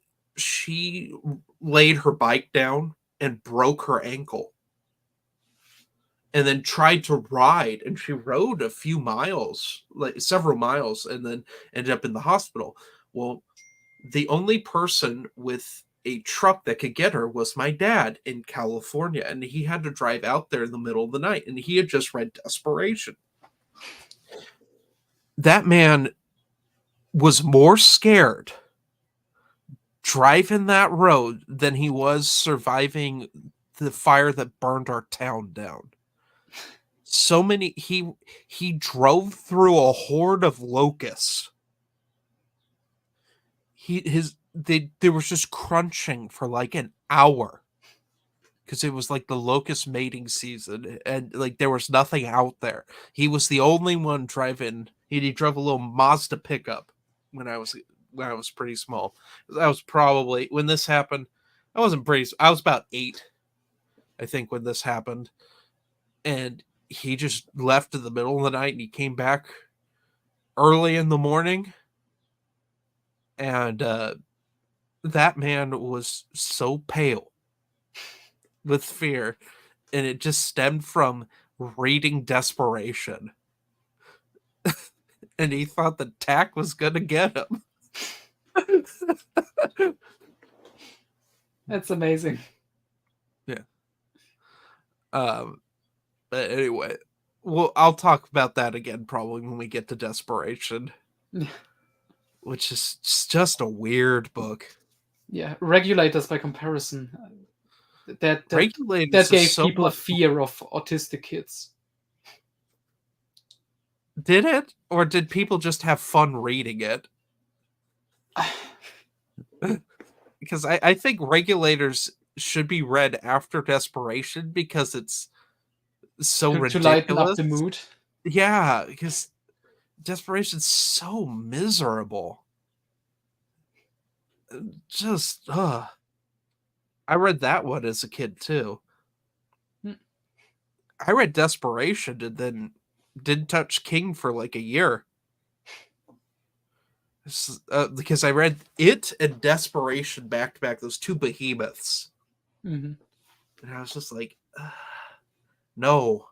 laid her bike down and broke her ankle. and then tried to ride, and she rode a few miles, like several miles, and then ended up in the hospital. Well, the only person with a truck that could get her was my dad in California, and he had to drive out there in the middle of the night, and he had just read Desperation. That man was more scared driving that road than he was surviving the fire that burned our town down. So many he drove through a horde of locusts. They was just crunching for like an hour because it was like the locust mating season, and like there was nothing out there. He was the only one driving. He drove a little Mazda pickup when I was pretty small. I was probably when this happened. I wasn't pretty. I was about 8, I think, when this happened, and he just left in the middle of the night, and he came back early in the morning, and that man was so pale with fear, and it just stemmed from reading Desperation. And he thought the tack was gonna get him. That's amazing. Yeah. But anyway, well, I'll talk about that again probably when we get to Desperation, which is just a weird book. Yeah, Regulators by comparison. That Regulators gave is so people a much. fear of autistic kids. Did it? Or did people just have fun reading it? Because I think Regulators should be read after Desperation because it's so to ridiculous. lighten up the mood. Yeah, because Desperation's so miserable. Just, I read that one as a kid too. Hmm. I read Desperation and then didn't touch King for like a year. Because I read it and Desperation back to back, those two behemoths. Mm-hmm. And I was just like, no.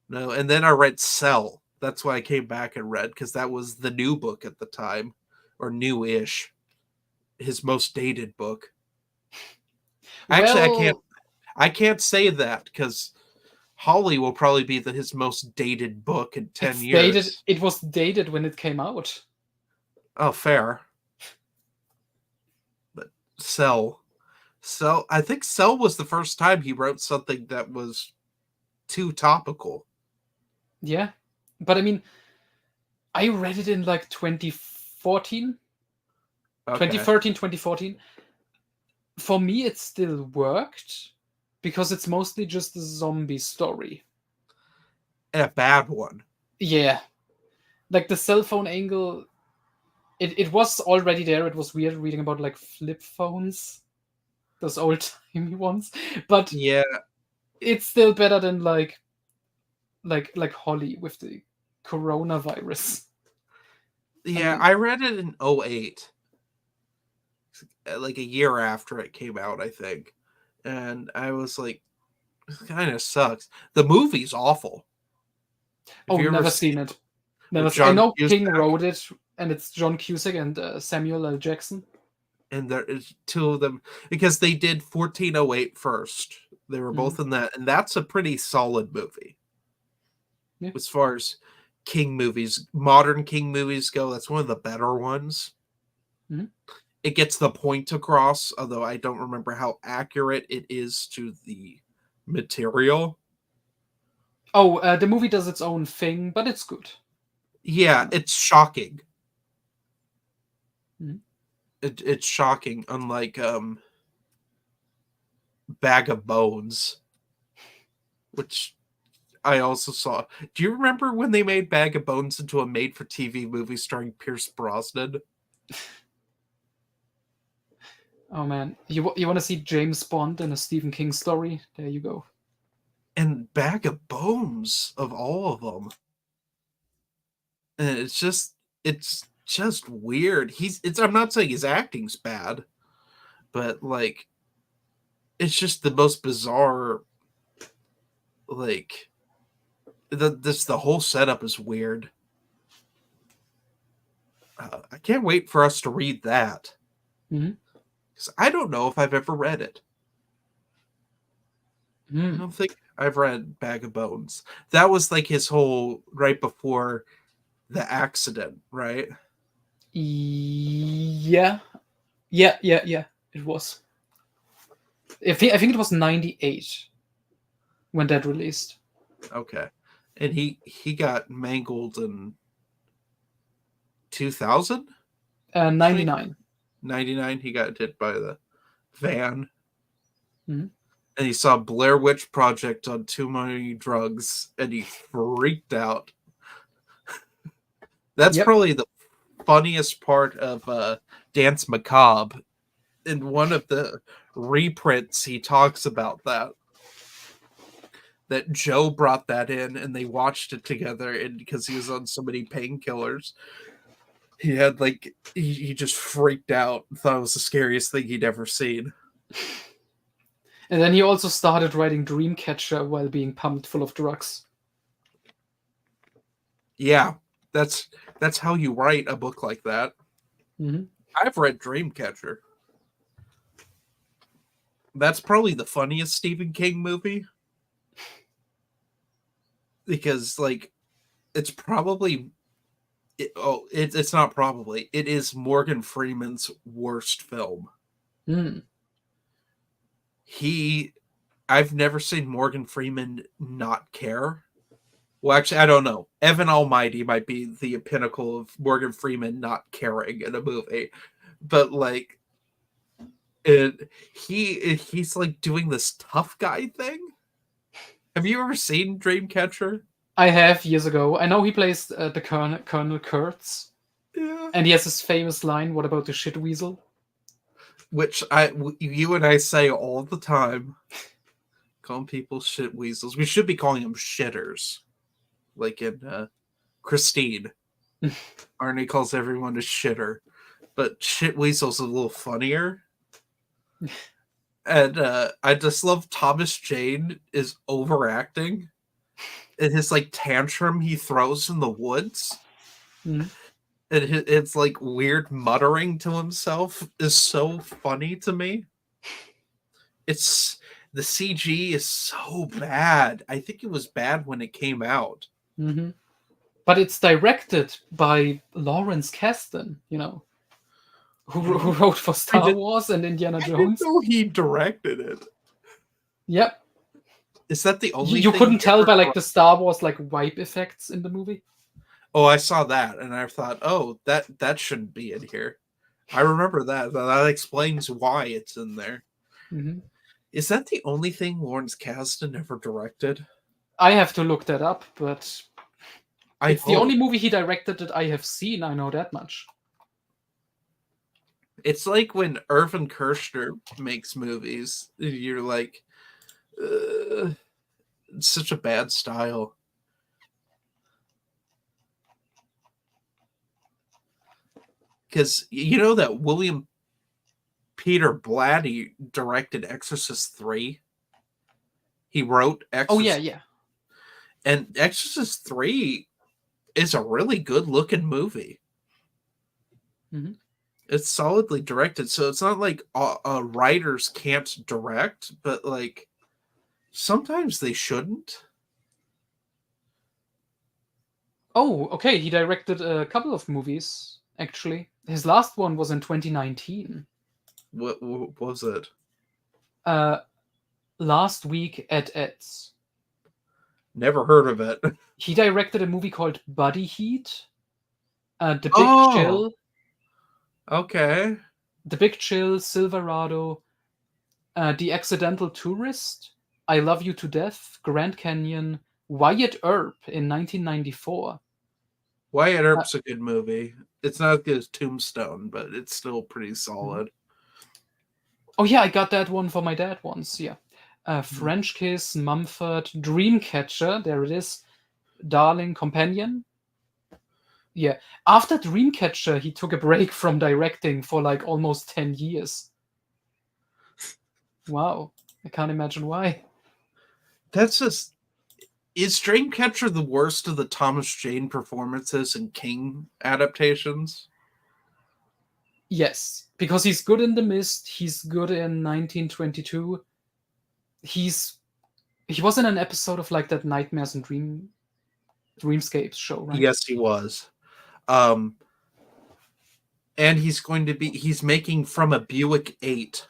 And then I read Cell. That's why I came back and read, because that was the new book at the time, or new-ish. His most dated book. Actually, I can't say that because Holly will probably be his most dated book in 10 years. It was dated when it came out. Oh, fair. But Cell, I think Cell was the first time he wrote something that was too topical. Yeah, but I mean, I read it in like 2014, okay. 2013, 2014. For me, it still worked because it's mostly just a zombie story. And a bad one. Yeah. Like the cell phone angle, it was already there. It was weird reading about like flip phones, those old-timey ones. But yeah, it's still better than like Holly with the coronavirus. Yeah, I read it in 2008. Like a year after it came out, I think. And I was like, this kind of sucks. The movie's awful. Oh, never seen it. Never. I know King wrote it, and it's John Cusack and Samuel L. Jackson. And there is two of them because they did 1408 first. They were both in that, and that's a pretty solid movie. Yeah. As far as King movies, modern King movies go, that's one of the better ones. Mm-hmm. It gets the point across, although I don't remember how accurate it is to the material. Oh, the movie does its own thing, but it's good. Yeah, it's shocking. Mm-hmm. It's shocking, unlike Bag of Bones, which I also saw. Do you remember when they made Bag of Bones into a made-for-TV movie starring Pierce Brosnan? Oh man, you want to see James Bond in a Stephen King story? There you go. And Bag of Bones of all of them, and it's just weird. I'm not saying his acting's bad, but like, it's just the most bizarre like the whole setup is weird. I can't wait for us to read that Mhm. because I don't know if I've ever read it. I Hmm. don't think I've read Bag of Bones. That was like his whole right before the accident, right? Yeah, yeah. It was. I think it was 98 when that released. Okay. And he got mangled in 2000? 99. 99 he got hit by the van. Mhm. And he saw Blair Witch Project on Too Many Drugs and he freaked out. That's Yep. probably the funniest part of Dance Macabre. In one of the reprints he talks about that Joe brought that in and they watched it together, and because he was on so many painkillers, he had like he just freaked out and thought it was the scariest thing he'd ever seen. And then he also started writing Dreamcatcher while being pumped full of drugs. Yeah, that's how you write a book like that. Mhm. I've read Dreamcatcher. That's probably the funniest Stephen King movie because like it's probably it's not probably, it is Morgan Freeman's worst film. Mm. He I've never seen Morgan Freeman not care. Well, actually, I don't know. Evan Almighty might be the pinnacle of Morgan Freeman not caring in a movie, but like, he's like doing this tough guy thing. Have you ever seen Dreamcatcher? I have years ago. I know he plays the Colonel Kurtz, Yeah. and he has this famous line, "What about the shit weasel?" Which you and I say all the time. Calling people shit weasels. We should be calling them shitters, like in Christine. Arnie calls everyone a shitter, but shit weasel's a little funnier. And I just love Thomas Jane is overacting in his like tantrum he throws in the woods. Mhm. And it's like weird muttering to himself is so funny to me. It's the CG is so bad. I think it was bad when it came out. Mhm. But it's directed by Lawrence Kasdan, who wrote for I Star did Wars and Indiana I didn't Jones. know he directed it. Yep. Is that the You, only you thing couldn't he tell ever by like the Star Wars like wipe effects in the movie. Oh, I saw that and I thought, oh, that shouldn't be in here. I remember that. That explains why it's in there. Mhm. Is that the only thing Lawrence Kasdan ever directed? I have to look that up, but I it's the hope. only movie he directed that I have seen. I know that much. It's like when Irvin Kershner makes movies, you're like, it's such a bad style. Because you know that William Peter Blatty directed Exorcist 3? He wrote Oh yeah, Exorcist. yeah. And Exorcist 3 is a really good looking movie. Mhm. It's solidly directed, so it's not like writers can't direct, but like sometimes they shouldn't. Oh, okay. He directed a couple of movies actually. His last one was in 2019. What was it? Uh, Last Week at Ed's. Never heard of it. He directed a movie called Body Heat, The Big Oh, Chill, okay. Silverado, The Accidental Tourist, I Love You to Death, Grand Canyon, Wyatt Earp in 1994. Wyatt Uh, Earp's a good movie. It's not as good as Tombstone, but it's still pretty mhm. solid. Oh yeah, I got that one for my dad once. Yeah, Mhm. French Kiss, Mumford, Dreamcatcher. There it is. Darling Companion. Yeah. After Dreamcatcher, he took a break from directing for like almost 10 years. Wow. I can't imagine why. That's just Is Dreamcatcher the worst of the Thomas Jane performances in King adaptations? Yes, because he's good in The Mist. He's good in 1922. He was in an episode of like that Nightmares and Dreamscapes show, right? Yes, he was. And he's making From a Buick 8.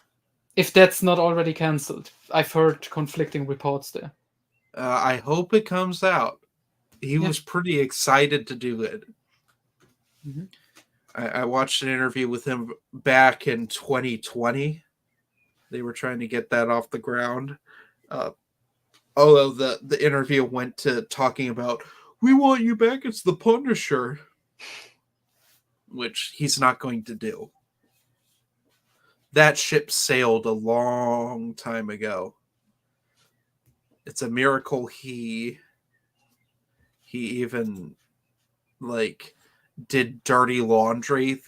If that's not already cancelled. I've heard conflicting reports there. I hope it comes out. He was pretty excited to do it. Mm-hmm. I watched an interview with him back in 2020. They were trying to get that off the ground. Although the interview went to talking about, we want you back as the Punisher, which he's not going to do. That ship sailed a long time ago. It's a miracle he even like did Dirty Laundry,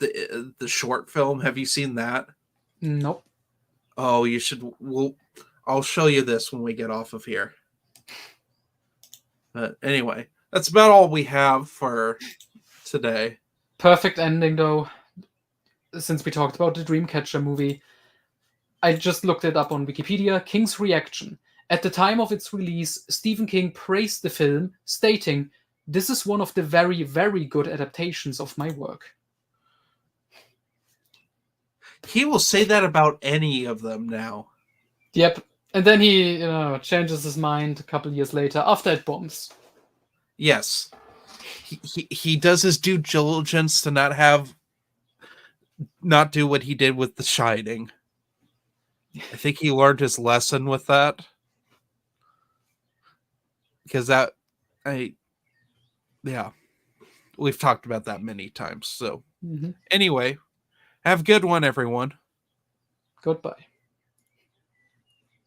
the short film. Have you seen that? Nope. Oh, you should. I'll show you this when we get off of here. But anyway, that's about all we have for today. Perfect ending, though. Since we talked about the Dreamcatcher movie, I just looked it up on Wikipedia. King's reaction. At the time of its release, Stephen King praised the film, stating, "This is one of the very, very good adaptations of my work." He will say that about any of them now. Yep. And then he changes his mind a couple years later after it bombs. Yes. He does his due diligence to not do what he did with The Shining. I think he learned his lesson with that. Because we've talked about that many times. So anyway, have a good one, everyone. Goodbye.